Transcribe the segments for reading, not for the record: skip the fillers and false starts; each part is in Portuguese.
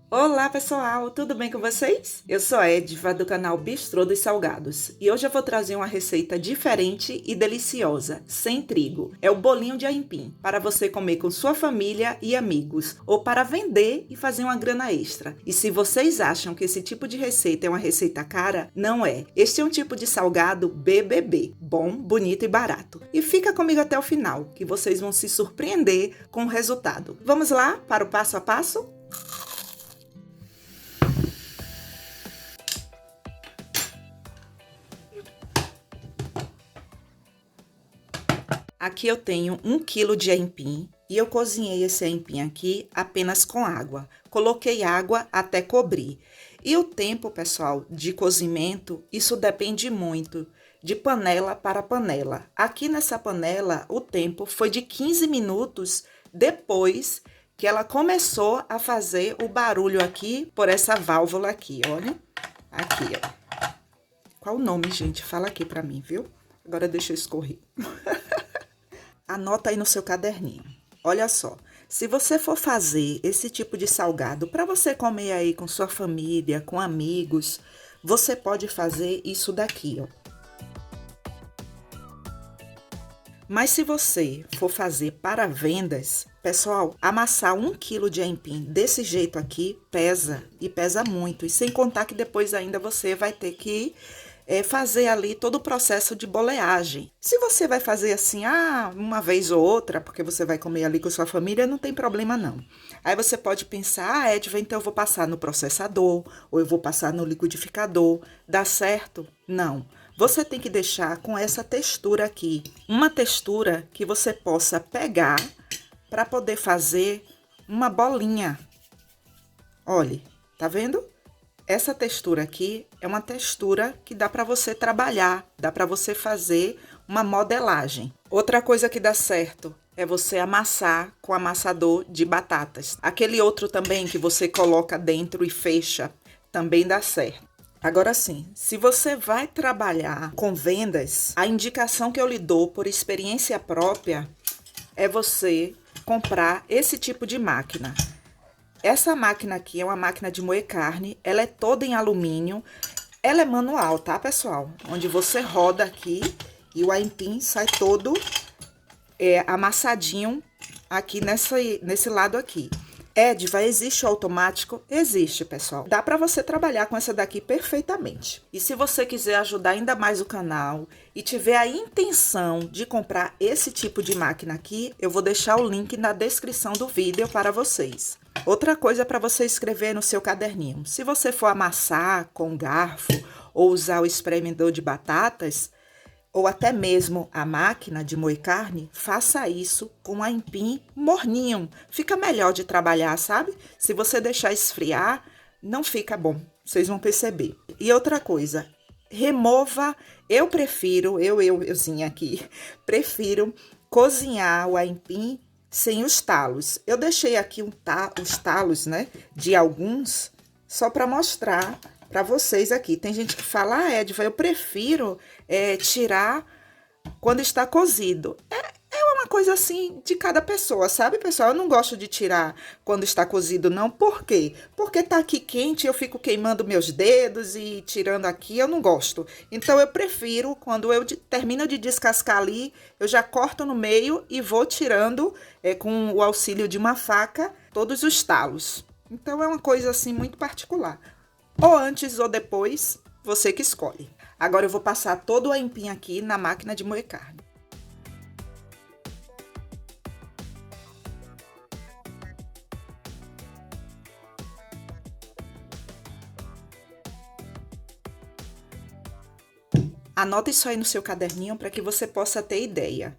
Olá pessoal, tudo bem com vocês? Eu sou a Edva do canal Bistrô dos Salgados e hoje eu vou trazer uma receita diferente e deliciosa, sem trigo. É o bolinho de aipim, para você comer com sua família e amigos, ou para vender e fazer uma grana extra. E se vocês acham que esse tipo de receita é uma receita cara, não é. Este é um tipo de salgado BBB, bom, bonito e barato. E fica comigo até o final, que vocês vão se surpreender com o resultado. Vamos lá para o passo a passo? Aqui eu tenho 1 quilo de aipim e eu cozinhei esse aipim aqui apenas com água. Coloquei água até cobrir. E o tempo, pessoal, de cozimento, isso depende muito de panela para panela. Aqui nessa panela, o tempo foi de 15 minutos depois que ela começou a fazer o barulho aqui por essa válvula aqui, olha. Aqui, ó. Qual o nome, gente? Fala aqui pra mim, viu? Agora deixa eu escorrer. Anota aí no seu caderninho. Olha só, se você for fazer esse tipo de salgado para você comer aí com sua família, com amigos, você pode fazer isso daqui, ó. Mas se você for fazer para vendas, pessoal, amassar 1 quilo de aipim desse jeito aqui pesa e pesa muito. E sem contar que depois ainda você vai ter que fazer ali todo o processo de boleagem. Se você vai fazer assim, uma vez ou outra, porque você vai comer ali com sua família, não tem problema não. Aí você pode pensar, Edva, então eu vou passar no processador, ou eu vou passar no liquidificador. Dá certo? Não. Você tem que deixar com essa textura aqui, uma textura que você possa pegar para poder fazer uma bolinha. Olha, tá vendo? Essa textura aqui é uma textura que dá para você trabalhar, dá para você fazer uma modelagem. Outra coisa que dá certo é você amassar com amassador de batatas. Aquele outro também que você coloca dentro e fecha, também dá certo. Agora sim, se você vai trabalhar com vendas, a indicação que eu lhe dou por experiência própria é você comprar esse tipo de máquina. Essa máquina aqui é uma máquina de moer carne, ela é toda em alumínio, ela é manual, tá, pessoal? Onde você roda aqui e o aipim sai todo amassadinho aqui nesse lado aqui. Edva, existe o automático? Existe, pessoal. Dá para você trabalhar com essa daqui perfeitamente. E se você quiser ajudar ainda mais o canal e tiver a intenção de comprar esse tipo de máquina aqui, eu vou deixar o link na descrição do vídeo para vocês. Outra coisa para você escrever no seu caderninho. Se você for amassar com garfo ou usar o espremedor de batatas, ou até mesmo a máquina de moer carne, faça isso com aipim morninho. Fica melhor de trabalhar, sabe? Se você deixar esfriar, não fica bom. Vocês vão perceber. E outra coisa, remova, eu prefiro, euzinha aqui, prefiro cozinhar o aipim sem os talos. Eu deixei aqui os talos, né, de alguns, só para mostrar para vocês aqui. Tem gente que fala, Edva, eu prefiro tirar quando está cozido. É uma coisa assim de cada pessoa, sabe, pessoal? Eu não gosto de tirar quando está cozido, não. Por quê? Porque tá aqui quente, eu fico queimando meus dedos e tirando aqui, eu não gosto. Então, eu prefiro, quando eu termino de descascar ali, eu já corto no meio e vou tirando, com o auxílio de uma faca, todos os talos. Então, é uma coisa assim muito particular. Ou antes ou depois, você que escolhe. Agora eu vou passar todo o aipim aqui na máquina de moer carne. Anota isso aí no seu caderninho para que você possa ter ideia.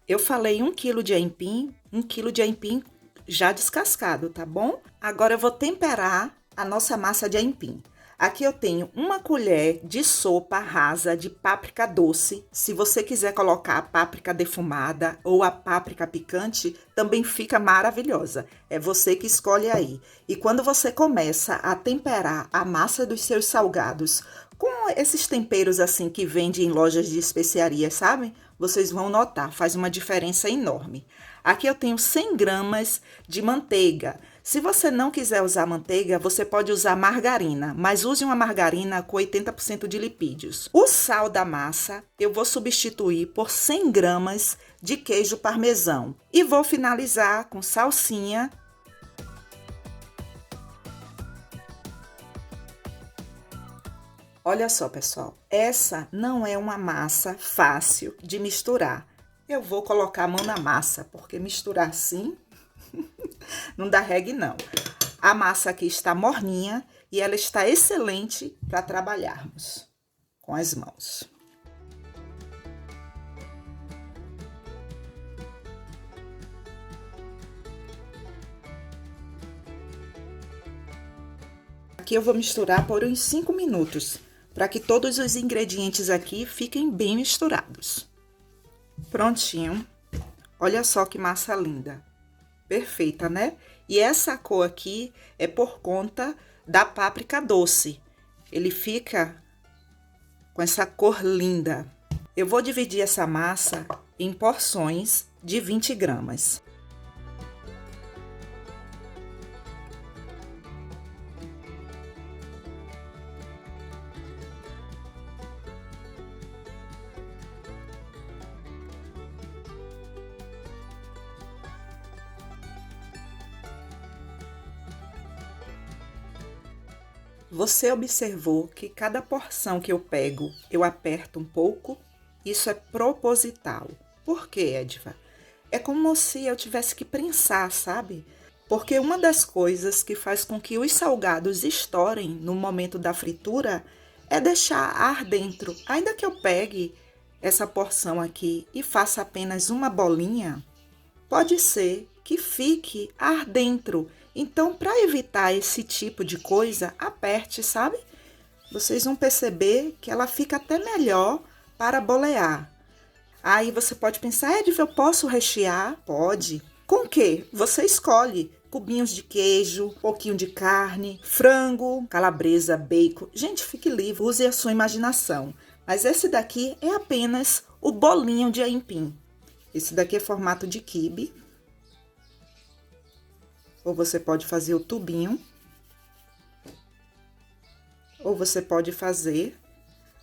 Eu falei 1 quilo de aipim, 1 quilo de aipim já descascado, tá bom? Agora eu vou temperar a nossa massa de aipim. Aqui eu tenho 1 colher de sopa rasa de páprica doce. Se você quiser colocar a páprica defumada ou a páprica picante, também fica maravilhosa. É você que escolhe aí. E quando você começa a temperar a massa dos seus salgados com esses temperos assim que vendem em lojas de especiaria, sabe? Vocês vão notar, faz uma diferença enorme. Aqui eu tenho 100 gramas de manteiga. Se você não quiser usar manteiga, você pode usar margarina, mas use uma margarina com 80% de lipídios. O sal da massa eu vou substituir por 100 gramas de queijo parmesão e vou finalizar com salsinha. Olha só, pessoal, essa não é uma massa fácil de misturar. Eu vou colocar a mão na massa, porque misturar assim não dá regue, não. A massa aqui está morninha e ela está excelente para trabalharmos com as mãos. Aqui eu vou misturar por uns 5 minutos, para que todos os ingredientes aqui fiquem bem misturados. Prontinho. Olha só que massa linda. Perfeita, né? E essa cor aqui é por conta da páprica doce. Ele fica com essa cor linda. Eu vou dividir essa massa em porções de 20 gramas. Você observou que cada porção que eu pego, eu aperto um pouco? Isso é proposital. Por quê, Edva? É como se eu tivesse que prensar, sabe? Porque uma das coisas que faz com que os salgados estourem no momento da fritura é deixar ar dentro. Ainda que eu pegue essa porção aqui e faça apenas uma bolinha, pode ser que fique ar dentro. Então, para evitar esse tipo de coisa, aperte, sabe? Vocês vão perceber que ela fica até melhor para bolear. Aí você pode pensar, Edva, eu posso rechear? Pode. Com o quê? Você escolhe. Cubinhos de queijo, um pouquinho de carne, frango, calabresa, bacon. Gente, fique livre, use a sua imaginação. Mas esse daqui é apenas o bolinho de aipim. Esse daqui é formato de quibe. Ou você pode fazer o tubinho. Ou você pode fazer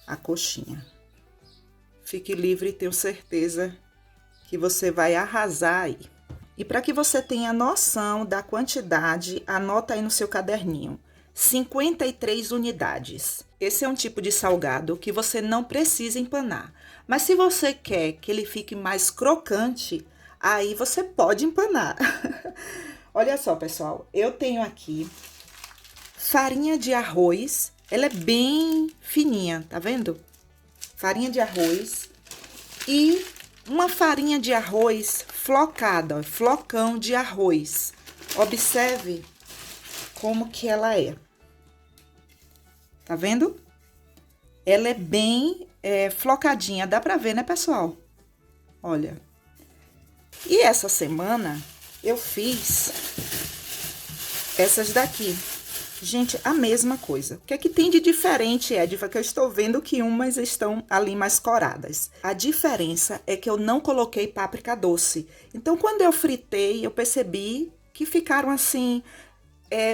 a coxinha. Fique livre e tenho certeza que você vai arrasar aí. E para que você tenha noção da quantidade, anota aí no seu caderninho. 53 unidades. Esse é um tipo de salgado que você não precisa empanar. Mas se você quer que ele fique mais crocante, aí você pode empanar. Olha só, pessoal, eu tenho aqui farinha de arroz. Ela é bem fininha, tá vendo? Farinha de arroz e uma farinha de arroz flocada, ó, flocão de arroz. Observe como que ela é. Tá vendo? Ela é bem flocadinha, dá pra ver, né, pessoal? Olha. E essa semana eu fiz essas daqui. Gente, a mesma coisa. O que é que tem de diferente, Edva? Que eu estou vendo que umas estão ali mais coradas. A diferença é que eu não coloquei páprica doce. Então, quando eu fritei, eu percebi que ficaram assim,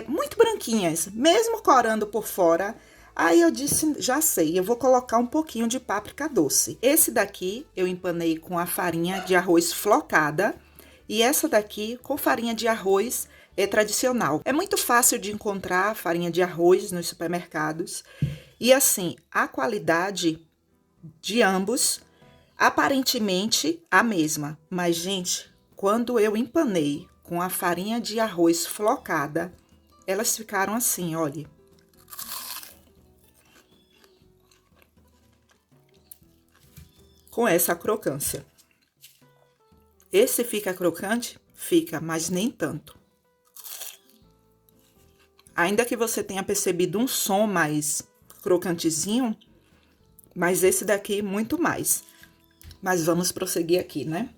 muito branquinhas. Mesmo corando por fora, aí eu disse, já sei, eu vou colocar um pouquinho de páprica doce. Esse daqui eu empanei com a farinha de arroz flocada. E essa daqui com farinha de arroz tradicional. É muito fácil de encontrar farinha de arroz nos supermercados. E assim, a qualidade de ambos, aparentemente a mesma. Mas, gente, quando eu empanei com a farinha de arroz flocada, elas ficaram assim, olha. Com essa crocância. Esse fica crocante? Fica, mas nem tanto. Ainda que você tenha percebido um som mais crocantezinho, mas esse daqui muito mais. Mas vamos prosseguir aqui, né?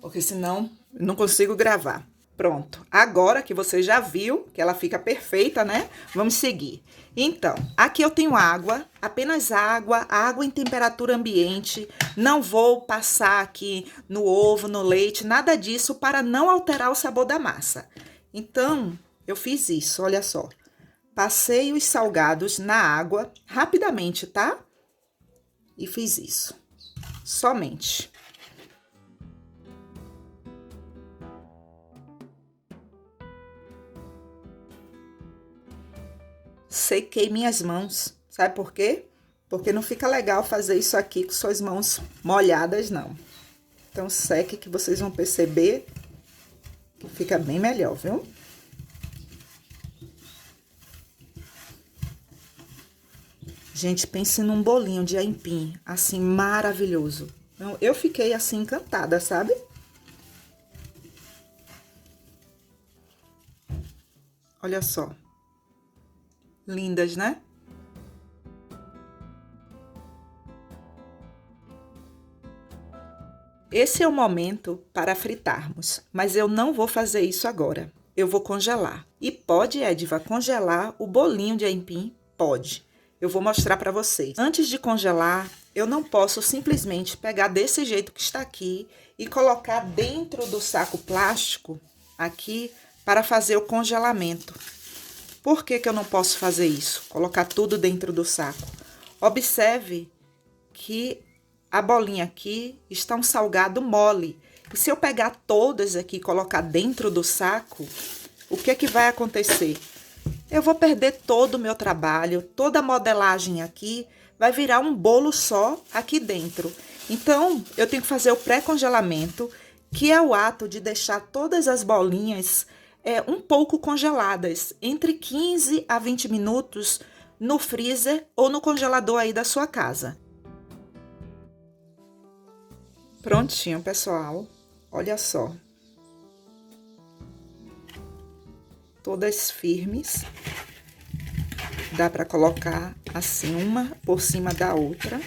Porque senão eu não consigo gravar. Pronto. Agora que você já viu que ela fica perfeita, né? Vamos seguir. Então, aqui eu tenho água, apenas água, água em temperatura ambiente. Não vou passar aqui no ovo, no leite, nada disso para não alterar o sabor da massa. Então, eu fiz isso, olha só. Passei os salgados na água rapidamente, tá? E fiz isso. Somente. Sequei minhas mãos. Sabe por quê? Porque não fica legal fazer isso aqui com suas mãos molhadas, não. Então, seque que vocês vão perceber que fica bem melhor, viu? Gente, pense num bolinho de aipim, assim, maravilhoso. Então, eu fiquei, assim, encantada, sabe? Olha só. Lindas, né? Esse é o momento para fritarmos, mas eu não vou fazer isso agora. Eu vou congelar. E pode, Ediva, congelar o bolinho de aipim? Pode. Eu vou mostrar para vocês. Antes de congelar, eu não posso simplesmente pegar desse jeito que está aqui e colocar dentro do saco plástico aqui para fazer o congelamento. Por que que eu não posso fazer isso? Colocar tudo dentro do saco. Observe que a bolinha aqui está um salgado mole. E se eu pegar todas aqui e colocar dentro do saco, o que que vai acontecer? Eu vou perder todo o meu trabalho, toda a modelagem aqui vai virar um bolo só aqui dentro. Então, eu tenho que fazer o pré-congelamento, que é o ato de deixar todas as bolinhas um pouco congeladas, entre 15 a 20 minutos no freezer ou no congelador aí da sua casa. Prontinho, pessoal. Olha só. Todas firmes. Dá para colocar assim, uma por cima da outra.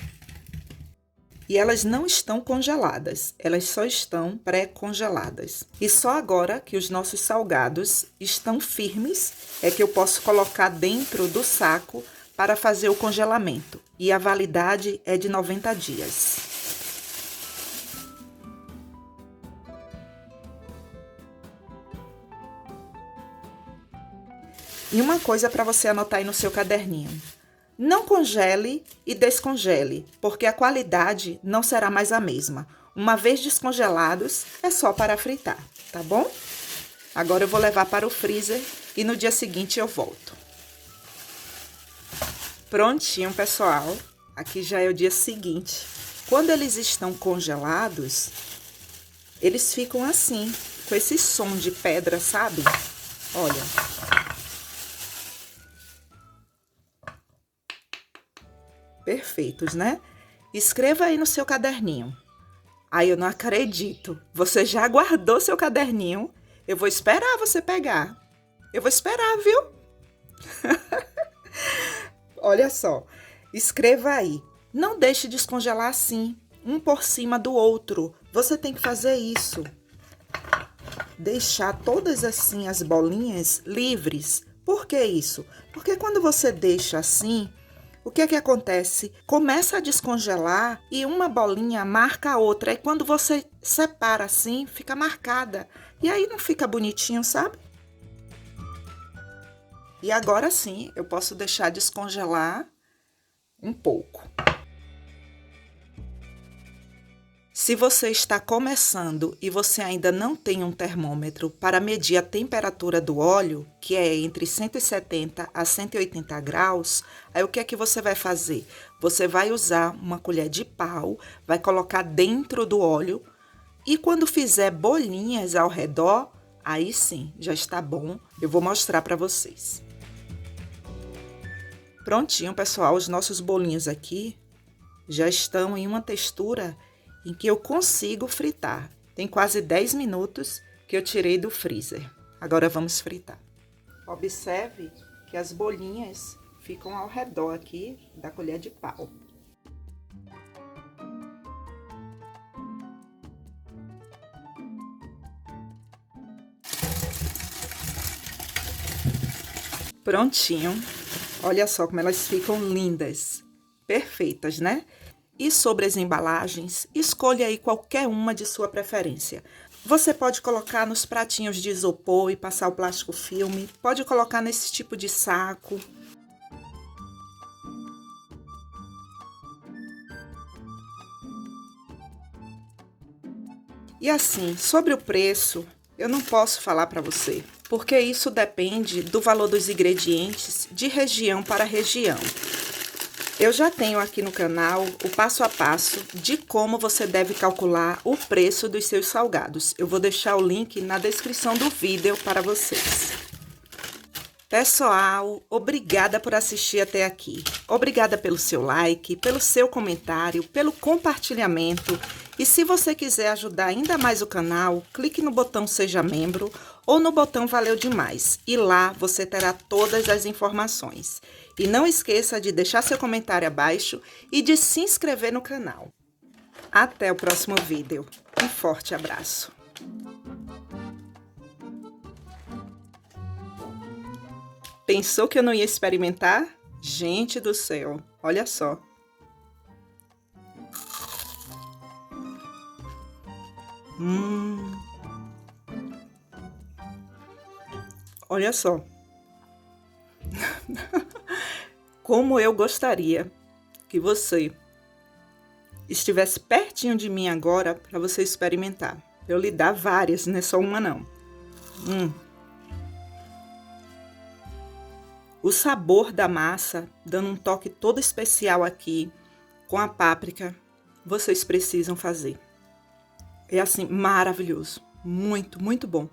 E elas não estão congeladas, elas só estão pré-congeladas. E só agora que os nossos salgados estão firmes, é que eu posso colocar dentro do saco para fazer o congelamento. E a validade é de 90 dias. E uma coisa para você anotar aí no seu caderninho. Não congele e descongele, porque a qualidade não será mais a mesma. Uma vez descongelados, é só para fritar, tá bom? Agora eu vou levar para o freezer e no dia seguinte eu volto. Prontinho, pessoal. Aqui já é o dia seguinte. Quando eles estão congelados, eles ficam assim, com esse som de pedra, sabe? Olha. Perfeitos, né? Escreva aí no seu caderninho. Ai, eu não acredito. Você já guardou seu caderninho? Eu vou esperar você pegar. Eu vou esperar, viu? Olha só. Escreva aí. Não deixe descongelar assim, um por cima do outro. Você tem que fazer isso. Deixar todas assim as bolinhas livres. Por que isso? Porque quando você deixa assim, o que é que acontece? Começa a descongelar e uma bolinha marca a outra. E quando você separa assim, fica marcada. E aí não fica bonitinho, sabe? E agora sim, eu posso deixar descongelar um pouco. Se você está começando e você ainda não tem um termômetro para medir a temperatura do óleo, que é entre 170 a 180 graus, aí o que é que você vai fazer? Você vai usar uma colher de pau, vai colocar dentro do óleo e quando fizer bolinhas ao redor, aí sim, já está bom. Eu vou mostrar para vocês. Prontinho, pessoal, os nossos bolinhos aqui já estão em uma textura em que eu consigo fritar. Tem quase 10 minutos que eu tirei do freezer. Agora vamos fritar. Observe que as bolinhas ficam ao redor aqui da colher de pau. Prontinho. Olha só como elas ficam lindas. Perfeitas, né? E sobre as embalagens, escolha aí qualquer uma de sua preferência. Você pode colocar nos pratinhos de isopor e passar o plástico filme, pode colocar nesse tipo de saco. E assim, sobre o preço, eu não posso falar para você, porque isso depende do valor dos ingredientes de região para região. Eu já tenho aqui no canal o passo a passo de como você deve calcular o preço dos seus salgados. Eu vou deixar o link na descrição do vídeo para vocês. Pessoal, obrigada por assistir até aqui. Obrigada pelo seu like, pelo seu comentário, pelo compartilhamento. E se você quiser ajudar ainda mais o canal, clique no botão Seja Membro ou no botão Valeu Demais. E lá você terá todas as informações. E não esqueça de deixar seu comentário abaixo e de se inscrever no canal. Até o próximo vídeo. Um forte abraço. Pensou que eu não ia experimentar? Gente do céu, olha só. Olha só. Como eu gostaria que você estivesse pertinho de mim agora para você experimentar. Eu lhe dar várias, não é só uma não. O sabor da massa, dando um toque todo especial aqui, com a páprica, vocês precisam fazer. É assim, maravilhoso. Muito, muito bom.